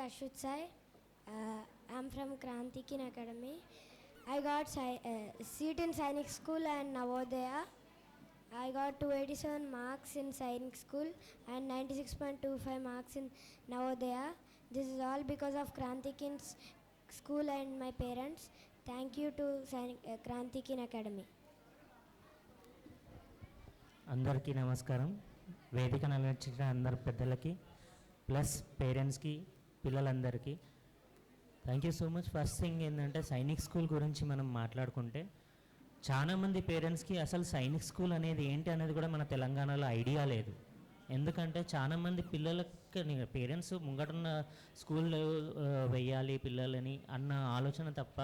Ashut Sai. I'm from Krantikin Academy. I got seat in Sainik School and Navodaya. I got 287 marks in Sainik School and 96.25 marks in Navodaya. This is all because of Krantikin's school and my parents. Thank you to Krantikin Academy. అందరికీ నమస్కారం. వేదికను అలంకరించిన అందరి పెద్దలకి plus పేరెంట్స్కి పిల్లలందరికీ thank you so much. First thing ఏంటంటే Sainik school గురించి మనం మాట్లాడుకుంటే చాలామంది పేరెంట్స్కి అసలు సైనిక్ స్కూల్ అనేది ఏంటి అనేది కూడా మన తెలంగాణలో ఐడియా లేదు. ఎందుకంటే చాలామంది పిల్లలకి పేరెంట్స్ ముంగటున్న స్కూల్ వెయ్యాలి పిల్లలని అన్న ఆలోచన తప్ప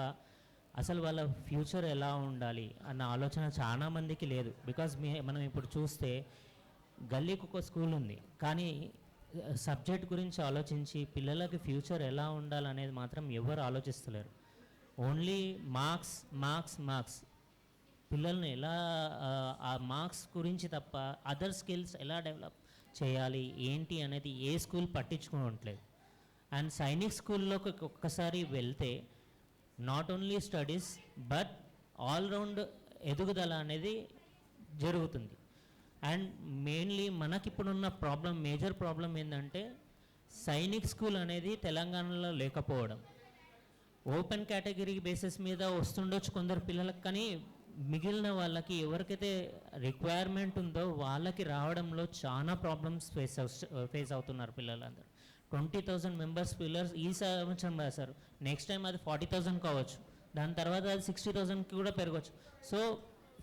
అసలు వాళ్ళ ఫ్యూచర్ ఎలా ఉండాలి అన్న ఆలోచన చాలామందికి లేదు. బికాజ్ మనం ఇప్పుడు చూస్తే గల్లీకి ఒక స్కూల్ ఉంది, కానీ సబ్జెక్ట్ గురించి ఆలోచించి పిల్లలకి ఫ్యూచర్ ఎలా ఉండాలనేది మాత్రం ఎవరు ఆలోచిస్తలేరు. ఓన్లీ మార్క్స్ మార్క్స్ మార్క్స్, పిల్లల్ని ఎలా ఆ మార్క్స్ గురించి తప్ప అదర్ స్కిల్స్ ఎలా డెవలప్ చేయాలి ఏంటి అనేది ఏ స్కూల్ పట్టించుకోవట్లేదు. అండ్ సైనిక్ స్కూల్లోకి ఒక్కసారి వెళ్తే not only studies but all round ఎదుగుదల అనేది జరుగుతుంది. అండ్ మెయిన్లీ మనకిప్పుడున్న మేజర్ ప్రాబ్లం ఏంటంటే సైనిక్ స్కూల్ అనేది తెలంగాణలో లేకపోవడం. ఓపెన్ కేటగిరీ బేసిస్ మీద వస్తుండొచ్చు కొందరు పిల్లలకు, కానీ మిగిలిన వాళ్ళకి ఎవరికైతే రిక్వైర్మెంట్ ఉందో వాళ్ళకి రావడంలో చాలా ప్రాబ్లమ్స్ ఫేస్ అవుతున్నారు పిల్లలందరూ. 20,000 మెంబర్స్ పిల్లర్స్ ఈ సంవత్సరం రాశారు, నెక్స్ట్ టైం అది 40,000 కావచ్చు, దాని తర్వాత అది 60,000కి కూడా పెరగవచ్చు. సో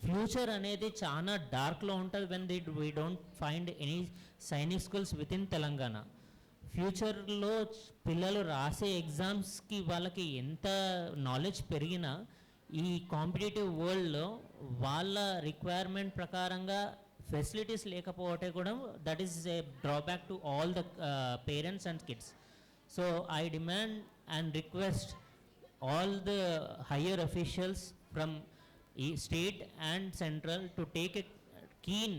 ఫ్యూచర్ అనేది చాలా డార్క్లో ఉంటుంది when we don't find any Sainik schools with in Telangana. ఫ్యూచర్లో పిల్లలు రాసే ఎగ్జామ్స్కి వాళ్ళకి ఎంత నాలెడ్జ్ పెరిగినా ఈ కాంపిటేటివ్ వరల్డ్లో వాళ్ళ రిక్వైర్మెంట్ ప్రకారంగా ఫెసిలిటీస్ లేకపోవటే కూడా that is a drawback to all the parents and kids. So I demand and request all the higher officials from state and central to take a keen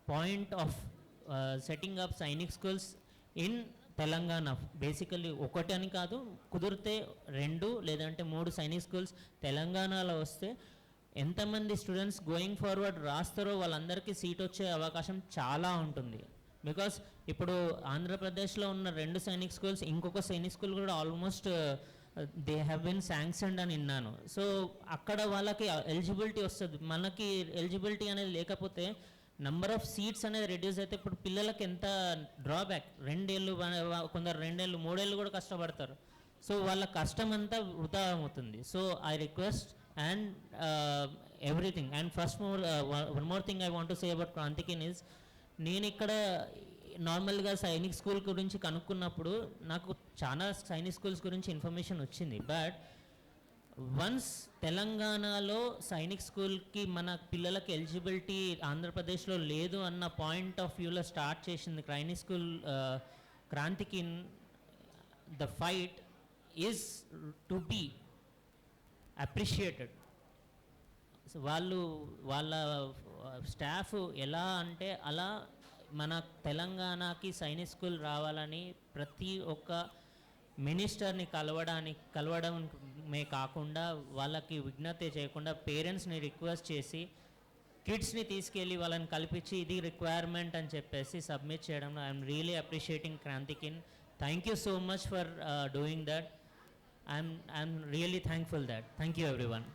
point of setting up Sainik schools in Telangana. Basically ఒకటి అని కాదు, కుదిరితే 2 లేదంటే 3 Sainik schools తెలంగాణలో వస్తే ఎంతమంది students going forward రాస్తారో వాళ్ళందరికీ seat వచ్చే అవకాశం చాలా ఉంటుంది. బికాస్ ఇప్పుడు ఆంధ్రప్రదేశ్లో ఉన్న 2 సైనిక్ స్కూల్స్, ఇంకొక సైనిక్ స్కూల్ కూడా almost they have been sanctioned అని విన్నాను. సో అక్కడ వాళ్ళకి ఎలిజిబిలిటీ వస్తుంది, మనకి ఎలిజిబిలిటీ అనేది లేకపోతే నెంబర్ ఆఫ్ సీట్స్ అనేది రెడ్యూస్ అయితే ఇప్పుడు పిల్లలకి ఎంత డ్రాబ్యాక్. 2 ఏళ్ళు, కొందరు 2 ఏళ్ళు 3 ఏళ్ళు కూడా కష్టపడతారు. సో వాళ్ళ కష్టం అంతా వృధా అవుతుంది. So I request and everything. And first one more thing I want to say about క్రాంతికిన్ ఇస్, నేను ఇక్కడ నార్మల్గా సైనిక్ స్కూల్ గురించి కనుక్కున్నప్పుడు నాకు చాలా సైనిక్ స్కూల్స్ గురించి ఇన్ఫర్మేషన్ వచ్చింది. బట్ వన్స్ తెలంగాణలో సైనిక్ స్కూల్కి మన పిల్లలకి ఎలిజిబిలిటీ ఆంధ్రప్రదేశ్లో లేదు అన్న పాయింట్ ఆఫ్ వ్యూలో స్టార్ట్ చేసింది సైనిక్ స్కూల్ క్రాంతికిన్. The fight is to be appreciated. వాళ్ళ స్టాఫ్ ఎలా అంటే అలా మన తెలంగాణకి సైనిక్ స్కూల్ రావాలని ప్రతి ఒక్క మినిస్టర్ని కలవడమే కాకుండా వాళ్ళకి విజ్ఞప్తి చేయకుండా పేరెంట్స్ని రిక్వెస్ట్ చేసి కిడ్స్ని తీసుకెళ్ళి వాళ్ళని కల్పించి ఇది రిక్వైర్మెంట్ అని చెప్పేసి సబ్మిట్ చేయడంలో ఐఎమ్ రియలీ అప్రిషియేటింగ్ క్రాంతికిన్. Thank you so much for doing that. I'm really thankful that. Thank you everyone.